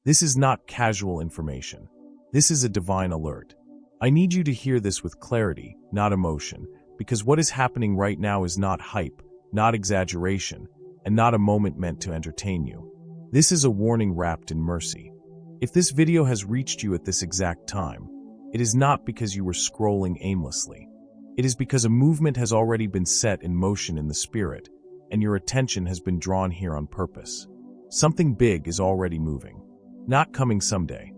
This is not casual information. This is a divine alert. I need you to hear this with clarity, not emotion, because what is happening right now is not hype, not exaggeration, and not a moment meant to entertain you. This is a warning wrapped in mercy. If this video has reached you at this exact time, it is not because you were scrolling aimlessly. It is because a movement has already been set in motion in the spirit, and your attention has been drawn here on purpose. Something big is already moving. Not coming someday.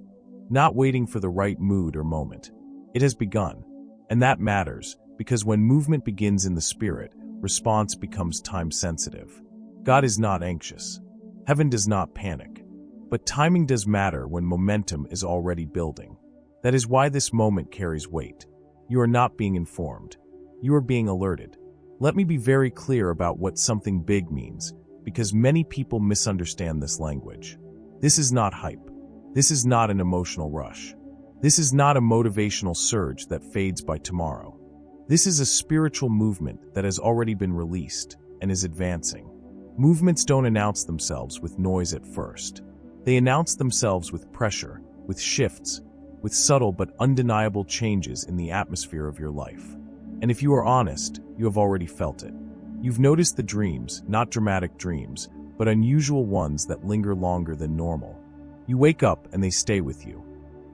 Not waiting for the right mood or moment. It has begun. And that matters, because when movement begins in the spirit, response becomes time-sensitive. God is not anxious. Heaven does not panic. But timing does matter when momentum is already building. That is why this moment carries weight. You are not being informed. You are being alerted. Let me be very clear about what something big means, because many people misunderstand this language. This is not hype. This is not an emotional rush. This is not a motivational surge that fades by tomorrow. This is a spiritual movement that has already been released and is advancing. Movements don't announce themselves with noise at first. They announce themselves with pressure, with shifts, with subtle but undeniable changes in the atmosphere of your life. And if you are honest, you have already felt it. You've noticed the dreams, not dramatic dreams, but unusual ones that linger longer than normal. You wake up and they stay with you.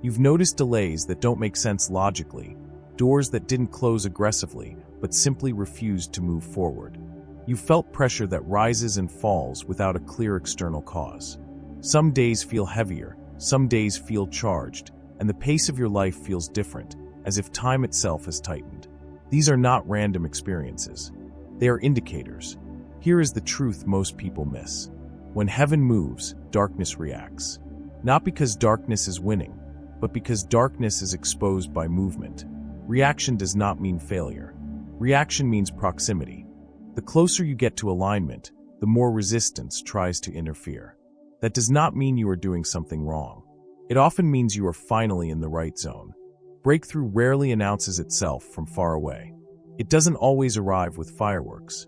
You've noticed delays that don't make sense logically, doors that didn't close aggressively, but simply refused to move forward. You felt pressure that rises and falls without a clear external cause. Some days feel heavier, some days feel charged, and the pace of your life feels different, as if time itself has tightened. These are not random experiences. They are indicators. Here is the truth most people miss. When heaven moves, darkness reacts. Not because darkness is winning, but because darkness is exposed by movement. Reaction does not mean failure. Reaction means proximity. The closer you get to alignment, the more resistance tries to interfere. That does not mean you are doing something wrong. It often means you are finally in the right zone. Breakthrough rarely announces itself from far away. It doesn't always arrive with fireworks.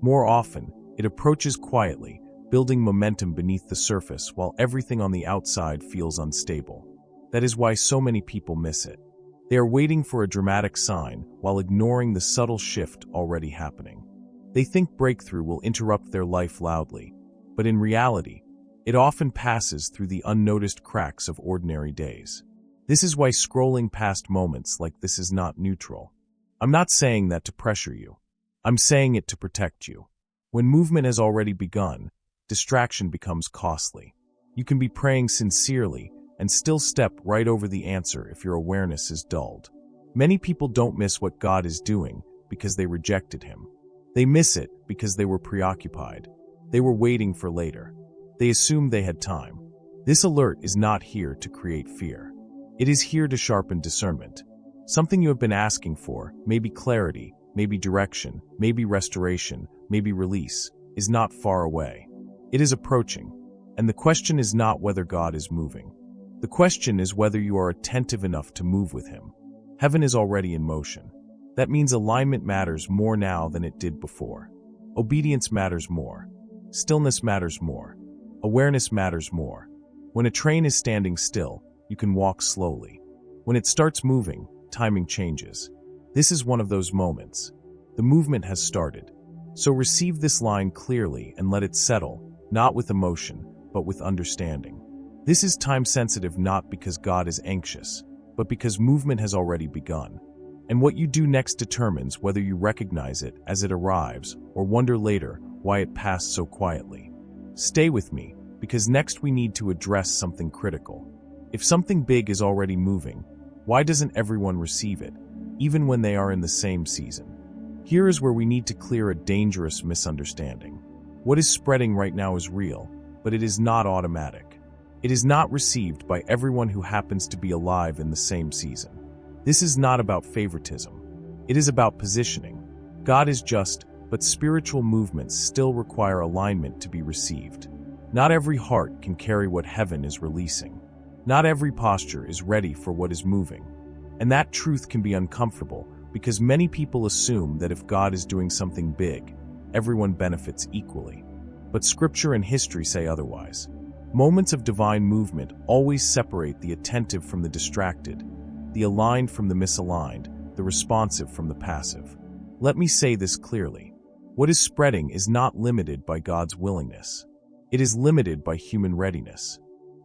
More often, it approaches quietly, building momentum beneath the surface while everything on the outside feels unstable. That is why so many people miss it. They are waiting for a dramatic sign while ignoring the subtle shift already happening. They think breakthrough will interrupt their life loudly, but in reality, it often passes through the unnoticed cracks of ordinary days. This is why scrolling past moments like this is not neutral. I'm not saying that to pressure you. I'm saying it to protect you. When movement has already begun, distraction becomes costly. You can be praying sincerely and still step right over the answer if your awareness is dulled. Many people don't miss what God is doing because they rejected Him. They miss it because they were preoccupied. They were waiting for later. They assumed they had time. This alert is not here to create fear. It is here to sharpen discernment. Something you have been asking for, maybe clarity, maybe direction, maybe restoration, maybe release, is not far away. It is approaching. And the question is not whether God is moving. The question is whether you are attentive enough to move with Him. Heaven is already in motion. That means alignment matters more now than it did before. Obedience matters more. Stillness matters more. Awareness matters more. When a train is standing still, you can walk slowly. When it starts moving, timing changes. This is one of those moments. The movement has started. So receive this line clearly and let it settle, not with emotion, but with understanding. This is time-sensitive not because God is anxious, but because movement has already begun. And what you do next determines whether you recognize it as it arrives or wonder later why it passed so quietly. Stay with me, because next we need to address something critical. If something big is already moving, why doesn't everyone receive it, even when they are in the same season? Here is where we need to clear a dangerous misunderstanding. What is spreading right now is real, but it is not automatic. It is not received by everyone who happens to be alive in the same season. This is not about favoritism. It is about positioning. God is just, but spiritual movements still require alignment to be received. Not every heart can carry what heaven is releasing. Not every posture is ready for what is moving. And that truth can be uncomfortable because many people assume that if God is doing something big, everyone benefits equally. But scripture and history say otherwise. Moments of divine movement always separate the attentive from the distracted, the aligned from the misaligned, the responsive from the passive. Let me say this clearly. What is spreading is not limited by God's willingness. It is limited by human readiness.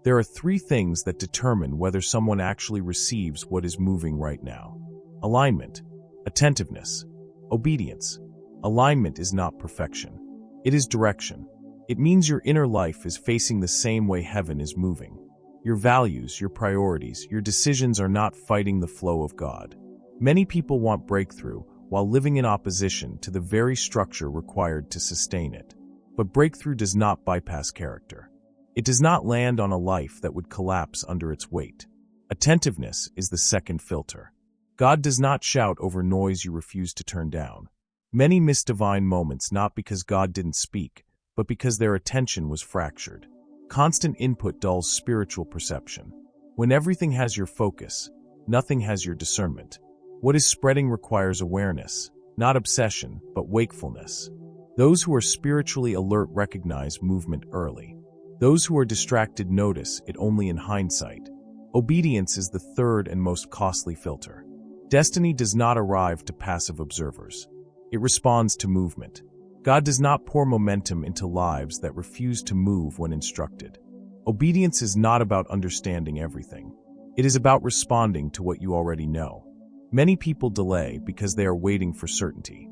There are three things that determine whether someone actually receives what is moving right now. Alignment, attentiveness, obedience. Alignment is not perfection. It is direction. It means your inner life is facing the same way heaven is moving. Your values, your priorities, your decisions are not fighting the flow of God. Many people want breakthrough while living in opposition to the very structure required to sustain it. But breakthrough does not bypass character. It does not land on a life that would collapse under its weight. Attentiveness is the second filter. God does not shout over noise you refuse to turn down. Many miss divine moments not because God didn't speak, but because their attention was fractured. Constant input dulls spiritual perception. When everything has your focus, nothing has your discernment. What is spreading requires awareness, not obsession, but wakefulness. Those who are spiritually alert recognize movement early. Those who are distracted notice it only in hindsight. Obedience is the third and most costly filter. Destiny does not arrive to passive observers. It responds to movement. God does not pour momentum into lives that refuse to move when instructed. Obedience is not about understanding everything. It is about responding to what you already know. Many people delay because they are waiting for certainty.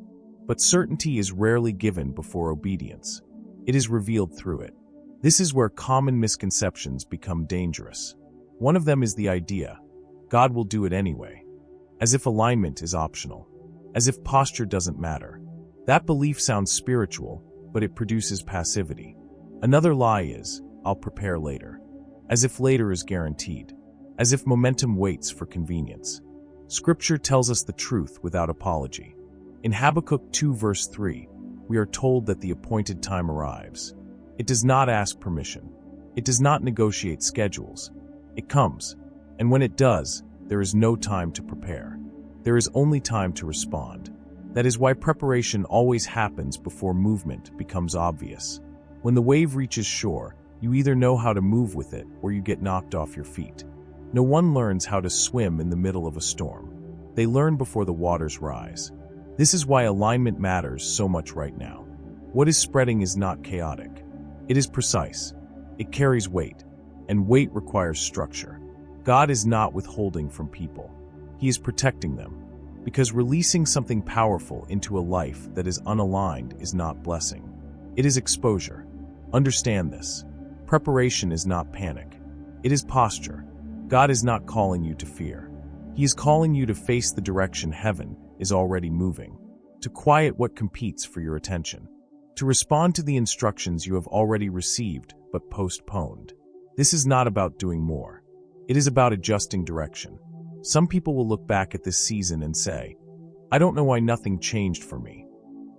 But certainty is rarely given before obedience. It is revealed through it. This is where common misconceptions become dangerous. One of them is the idea, God will do it anyway. As if alignment is optional. As if posture doesn't matter. That belief sounds spiritual, but it produces passivity. Another lie is, I'll prepare later. As if later is guaranteed. As if momentum waits for convenience. Scripture tells us the truth without apology. In Habakkuk 2 verse 3, we are told that the appointed time arrives. It does not ask permission. It does not negotiate schedules. It comes, and when it does, there is no time to prepare. There is only time to respond. That is why preparation always happens before movement becomes obvious. When the wave reaches shore, you either know how to move with it or you get knocked off your feet. No one learns how to swim in the middle of a storm. They learn before the waters rise. This is why alignment matters so much right now. What is spreading is not chaotic. It is precise. It carries weight, and weight requires structure. God is not withholding from people. He is protecting them. Because releasing something powerful into a life that is unaligned is not blessing. It is exposure. Understand this. Preparation is not panic. It is posture. God is not calling you to fear. He is calling you to face the direction heaven is already moving, to quiet what competes for your attention, to respond to the instructions you have already received but postponed. This is not about doing more. It is about adjusting direction. Some people will look back at this season and say, I don't know why nothing changed for me.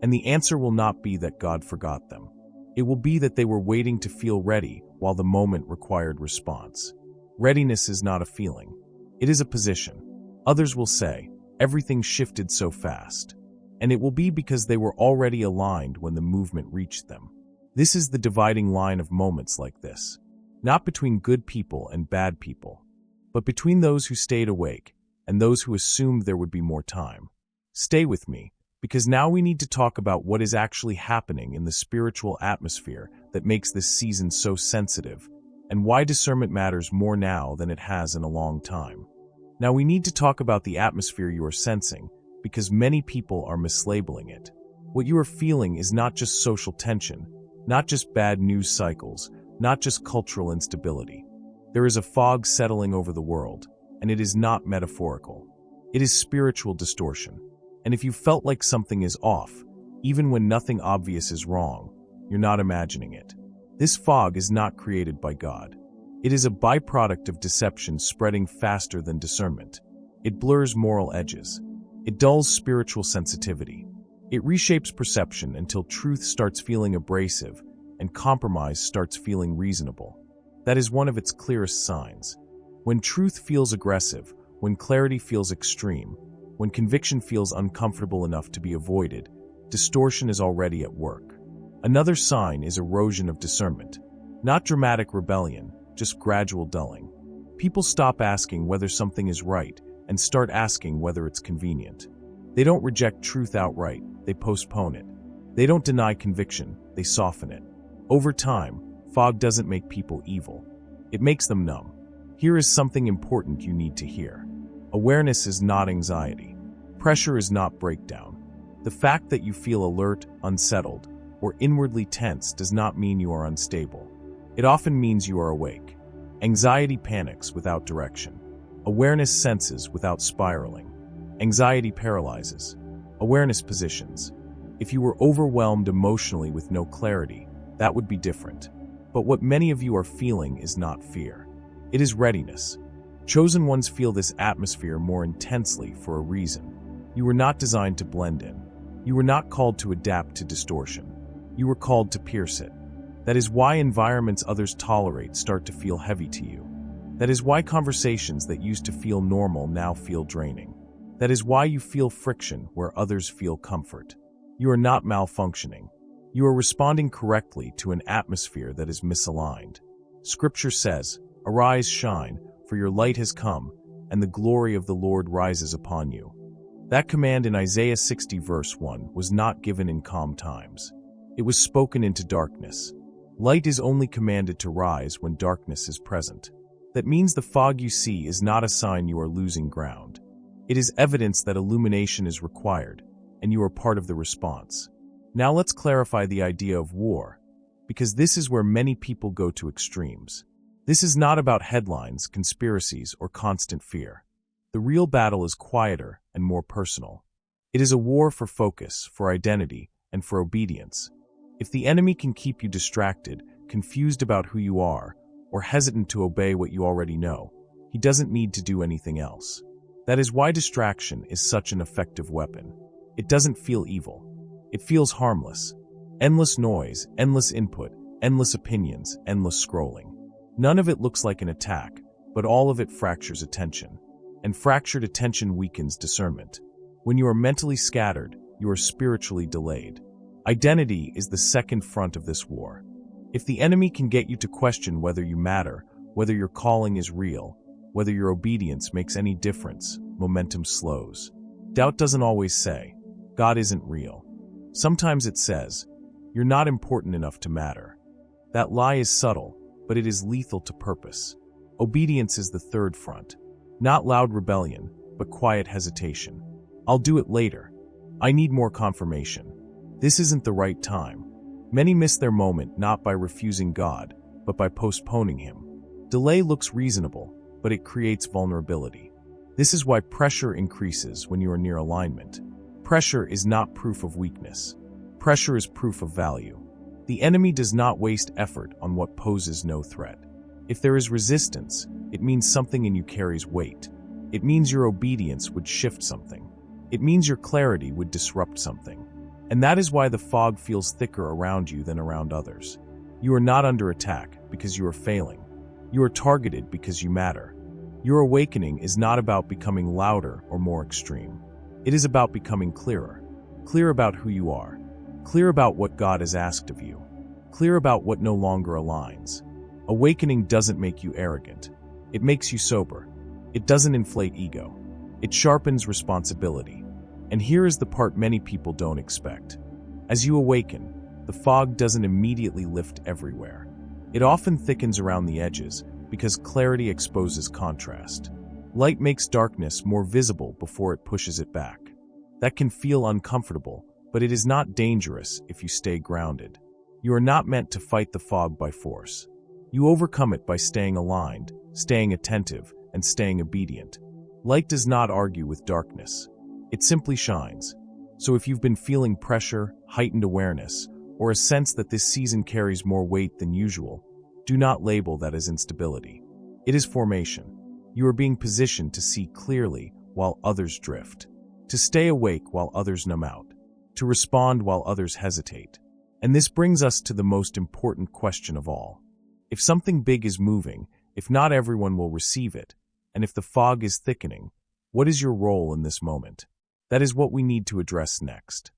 And the answer will not be that God forgot them. It will be that they were waiting to feel ready while the moment required response. Readiness is not a feeling. It is a position. Others will say, everything shifted so fast. And it will be because they were already aligned when the movement reached them. This is the dividing line of moments like this. Not between good people and bad people, but between those who stayed awake and those who assumed there would be more time. Stay with me, because now we need to talk about what is actually happening in the spiritual atmosphere that makes this season so sensitive, and why discernment matters more now than it has in a long time. Now we need to talk about the atmosphere you are sensing, because many people are mislabeling it. What you are feeling is not just social tension, not just bad news cycles, not just cultural instability. There is a fog settling over the world, and it is not metaphorical. It is spiritual distortion. And if you felt like something is off, even when nothing obvious is wrong, you're not imagining it. This fog is not created by God. It is a byproduct of deception spreading faster than discernment. It blurs moral edges. It dulls spiritual sensitivity. It reshapes perception until truth starts feeling abrasive and compromise starts feeling reasonable. That is one of its clearest signs. When truth feels aggressive, when clarity feels extreme, when conviction feels uncomfortable enough to be avoided, distortion is already at work. Another sign is erosion of discernment. Not dramatic rebellion, just gradual dulling. People stop asking whether something is right and start asking whether it's convenient. They don't reject truth outright, they postpone it. They don't deny conviction, they soften it. Over time, fog doesn't make people evil. It makes them numb. Here is something important you need to hear. Awareness is not anxiety. Pressure is not breakdown. The fact that you feel alert, unsettled, or inwardly tense does not mean you are unstable. It often means you are awake. Anxiety panics without direction. Awareness senses without spiraling. Anxiety paralyzes. Awareness positions. If you were overwhelmed emotionally with no clarity, that would be different. But what many of you are feeling is not fear. It is readiness. Chosen ones feel this atmosphere more intensely for a reason. You were not designed to blend in. You were not called to adapt to distortion. You were called to pierce it. That is why environments others tolerate start to feel heavy to you. That is why conversations that used to feel normal now feel draining. That is why you feel friction where others feel comfort. You are not malfunctioning. You are responding correctly to an atmosphere that is misaligned. Scripture says, "Arise, shine, for your light has come, and the glory of the Lord rises upon you." That command in Isaiah 60 verse 1 was not given in calm times. It was spoken into darkness. Light is only commanded to rise when darkness is present. That means the fog you see is not a sign you are losing ground. It is evidence that illumination is required, and you are part of the response. Now let's clarify the idea of war, because this is where many people go to extremes. This is not about headlines, conspiracies, or constant fear. The real battle is quieter and more personal. It is a war for focus, for identity, and for obedience. If the enemy can keep you distracted, confused about who you are, or hesitant to obey what you already know, he doesn't need to do anything else. That is why distraction is such an effective weapon. It doesn't feel evil. It feels harmless. Endless noise, endless input, endless opinions, endless scrolling. None of it looks like an attack, but all of it fractures attention. And fractured attention weakens discernment. When you are mentally scattered, you are spiritually delayed. Identity is the second front of this war. If the enemy can get you to question whether you matter, whether your calling is real, whether your obedience makes any difference, momentum slows. Doubt doesn't always say, "God isn't real." Sometimes it says, "You're not important enough to matter." That lie is subtle, but it is lethal to purpose. Obedience is the third front. Not loud rebellion, but quiet hesitation. "I'll do it later. I need more confirmation. This isn't the right time." Many miss their moment not by refusing God, but by postponing Him. Delay looks reasonable, but it creates vulnerability. This is why pressure increases when you are near alignment. Pressure is not proof of weakness. Pressure is proof of value. The enemy does not waste effort on what poses no threat. If there is resistance, it means something in you carries weight. It means your obedience would shift something. It means your clarity would disrupt something. And that is why the fog feels thicker around you than around others. You are not under attack because you are failing. You are targeted because you matter. Your awakening is not about becoming louder or more extreme. It is about becoming clearer. Clear about who you are. Clear about what God has asked of you. Clear about what no longer aligns. Awakening doesn't make you arrogant. It makes you sober. It doesn't inflate ego. It sharpens responsibility. And here is the part many people don't expect. As you awaken, the fog doesn't immediately lift everywhere. It often thickens around the edges because clarity exposes contrast. Light makes darkness more visible before it pushes it back. That can feel uncomfortable, but it is not dangerous if you stay grounded. You are not meant to fight the fog by force. You overcome it by staying aligned, staying attentive, and staying obedient. Light does not argue with darkness. It simply shines. So if you've been feeling pressure, heightened awareness, or a sense that this season carries more weight than usual, do not label that as instability. It is formation. You are being positioned to see clearly while others drift, to stay awake while others numb out, to respond while others hesitate. And this brings us to the most important question of all. If something big is moving, if not everyone will receive it, and if the fog is thickening, what is your role in this moment? That is what we need to address next.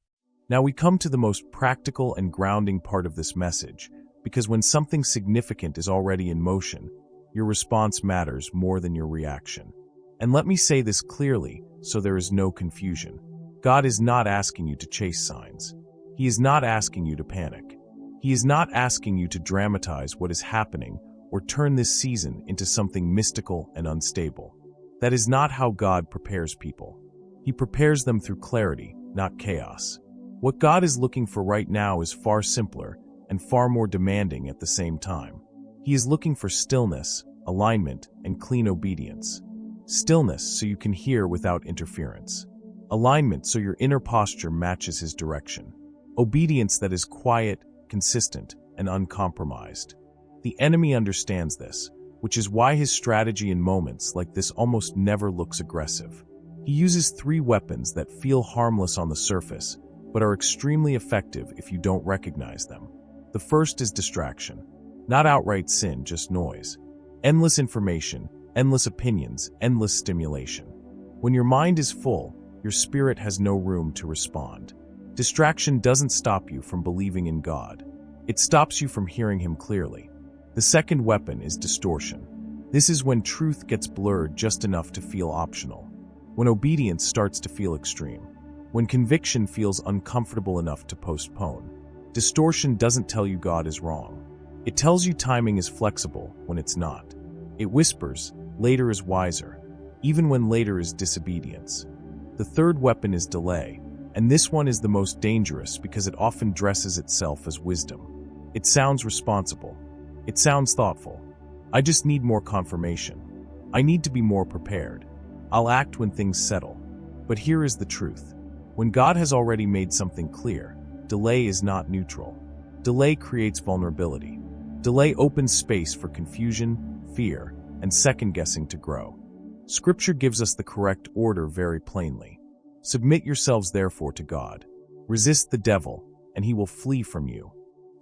Now we come to the most practical and grounding part of this message, Because when something significant is already in motion, your response matters more than your reaction. And let me say this clearly so there is no confusion. God is not asking you to chase signs. He is not asking you to panic. He is not asking you to dramatize what is happening or turn this season into something mystical and unstable. That is not how God prepares people. He prepares them through clarity, not chaos. What God is looking for right now is far simpler and far more demanding at the same time. He is looking for stillness, alignment, and clean obedience. Stillness so you can hear without interference. Alignment so your inner posture matches His direction. Obedience that is quiet, consistent, and uncompromised. The enemy understands this, which is why his strategy in moments like this almost never looks aggressive. He uses 3 weapons that feel harmless on the surface, but are extremely effective if you don't recognize them. The first is distraction. Not outright sin, just noise. Endless information, endless opinions, endless stimulation. When your mind is full, your spirit has no room to respond. Distraction doesn't stop you from believing in God. It stops you from hearing Him clearly. The second weapon is distortion. This is when truth gets blurred just enough to feel optional. When obedience starts to feel extreme. When conviction feels uncomfortable enough to postpone. Distortion doesn't tell you God is wrong. It tells you timing is flexible when it's not. It whispers, later is wiser, even when later is disobedience. The third weapon is delay, and this one is the most dangerous because it often dresses itself as wisdom. It sounds responsible. It sounds thoughtful. I just need more confirmation. I need to be more prepared. I'll act when things settle. But here is the truth. When God has already made something clear, delay is not neutral. Delay creates vulnerability. Delay opens space for confusion, fear, and second-guessing to grow. Scripture gives us the correct order very plainly. Submit yourselves therefore to God. Resist the devil, and he will flee from you.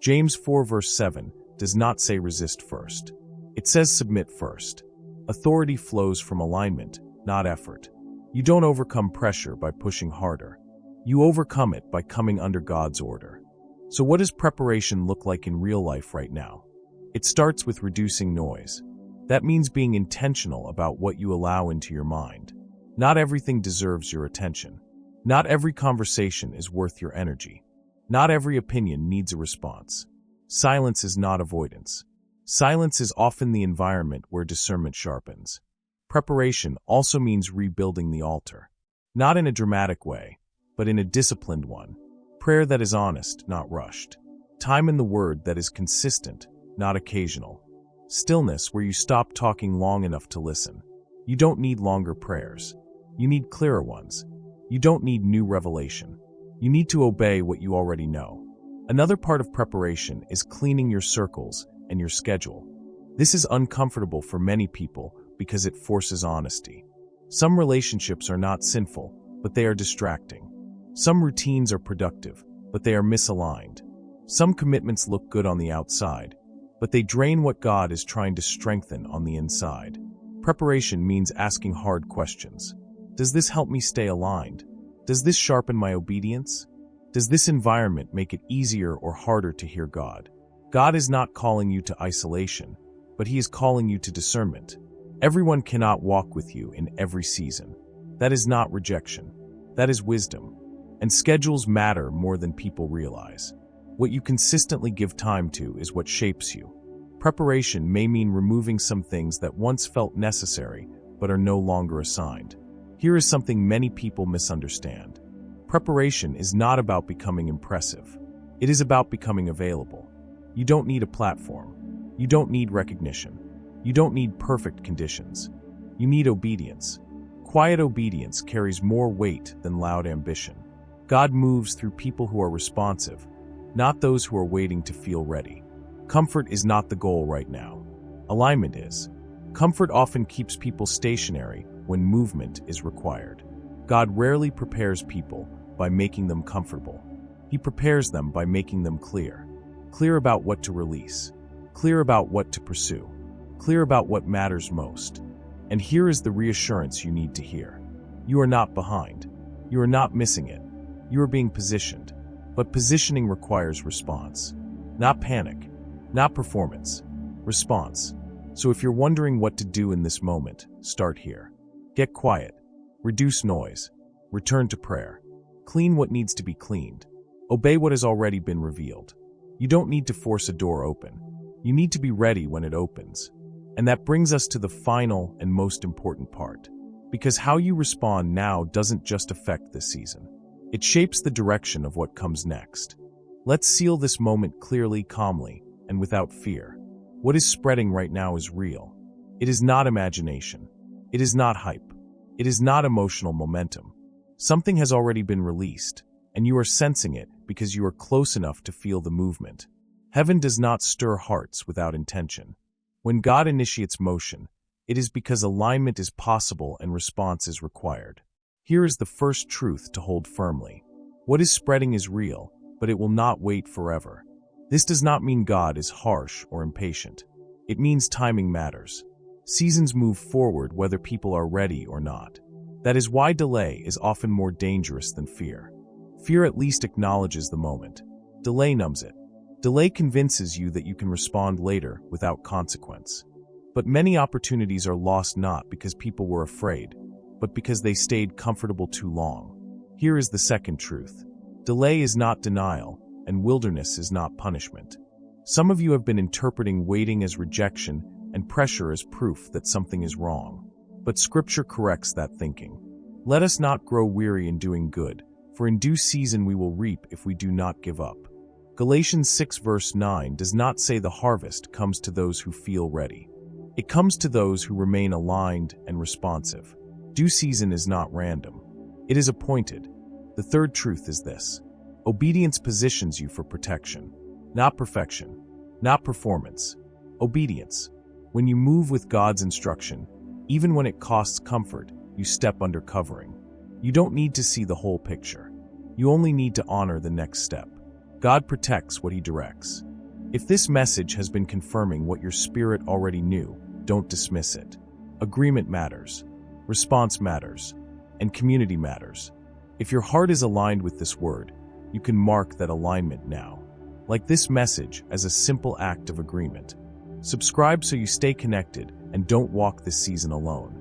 James 4 verse 7 does not say resist first. It says submit first. Authority flows from alignment, not effort. You don't overcome pressure by pushing harder. You overcome it by coming under God's order. So what does preparation look like in real life right now? It starts with reducing noise. That means being intentional about what you allow into your mind. Not everything deserves your attention. Not every conversation is worth your energy. Not every opinion needs a response. Silence is not avoidance. Silence is often the environment where discernment sharpens. Preparation also means rebuilding the altar. Not in a dramatic way, but in a disciplined one. Prayer that is honest, not rushed. Time in the Word that is consistent, not occasional. Stillness where you stop talking long enough to listen. You don't need longer prayers. You need clearer ones. You don't need new revelation. You need to obey what you already know. Another part of preparation is cleaning your circles and your schedule. This is uncomfortable for many people because it forces honesty. Some relationships are not sinful, but they are distracting. Some routines are productive, but they are misaligned. Some commitments look good on the outside, but they drain what God is trying to strengthen on the inside. Preparation means asking hard questions. Does this help me stay aligned? Does this sharpen my obedience? Does this environment make it easier or harder to hear God? God is not calling you to isolation, but He is calling you to discernment. Everyone cannot walk with you in every season. That is not rejection. That is wisdom. And schedules matter more than people realize. What you consistently give time to is what shapes you. Preparation may mean removing some things that once felt necessary but are no longer assigned. Here is something many people misunderstand. Preparation is not about becoming impressive. It is about becoming available. You don't need a platform. You don't need recognition. You don't need perfect conditions. You need obedience. Quiet obedience carries more weight than loud ambition. God moves through people who are responsive, not those who are waiting to feel ready. Comfort is not the goal right now. Alignment is. Comfort often keeps people stationary when movement is required. God rarely prepares people by making them comfortable. He prepares them by making them clear. Clear about what to release. Clear about what to pursue. Clear about what matters most. And here is the reassurance you need to hear. You are not behind. You are not missing it. You are being positioned. But positioning requires response. Not panic. Not performance. Response. So if you're wondering what to do in this moment, start here. Get quiet. Reduce noise. Return to prayer. Clean what needs to be cleaned. Obey what has already been revealed. You don't need to force a door open. You need to be ready when it opens. And that brings us to the final and most important part. Because how you respond now doesn't just affect this season. It shapes the direction of what comes next. Let's seal this moment clearly, calmly, and without fear. What is spreading right now is real. It is not imagination. It is not hype. It is not emotional momentum. Something has already been released, and you are sensing it because you are close enough to feel the movement. Heaven does not stir hearts without intention. When God initiates motion, it is because alignment is possible and response is required. Here is the first truth to hold firmly. What is spreading is real, but it will not wait forever. This does not mean God is harsh or impatient. It means timing matters. Seasons move forward whether people are ready or not. That is why delay is often more dangerous than fear. Fear at least acknowledges the moment. Delay numbs it. Delay convinces you that you can respond later without consequence. But many opportunities are lost not because people were afraid, but because they stayed comfortable too long. Here is the second truth. Delay is not denial, and wilderness is not punishment. Some of you have been interpreting waiting as rejection and pressure as proof that something is wrong. But Scripture corrects that thinking. Let us not grow weary in doing good, for in due season we will reap if we do not give up. Galatians 6 verse 9 does not say the harvest comes to those who feel ready. It comes to those who remain aligned and responsive. Due season is not random. It is appointed. The third truth is this. Obedience positions you for protection. Not perfection. Not performance. Obedience. When you move with God's instruction, even when it costs comfort, you step under covering. You don't need to see the whole picture. You only need to honor the next step. God protects what He directs. If this message has been confirming what your spirit already knew, don't dismiss it. Agreement matters. Response matters. And community matters. If your heart is aligned with this word, you can mark that alignment now. Like this message as a simple act of agreement. Subscribe so you stay connected and don't walk this season alone.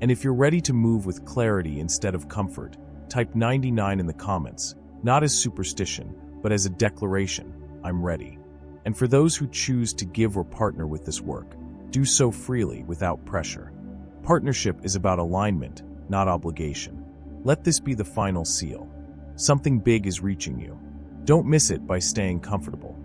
And if you're ready to move with clarity instead of comfort, type 99 in the comments, not as superstition, but as a declaration, I'm ready. And for those who choose to give or partner with this work, do so freely without pressure. Partnership is about alignment, not obligation. Let this be the final seal. Something big is reaching you. Don't miss it by staying comfortable.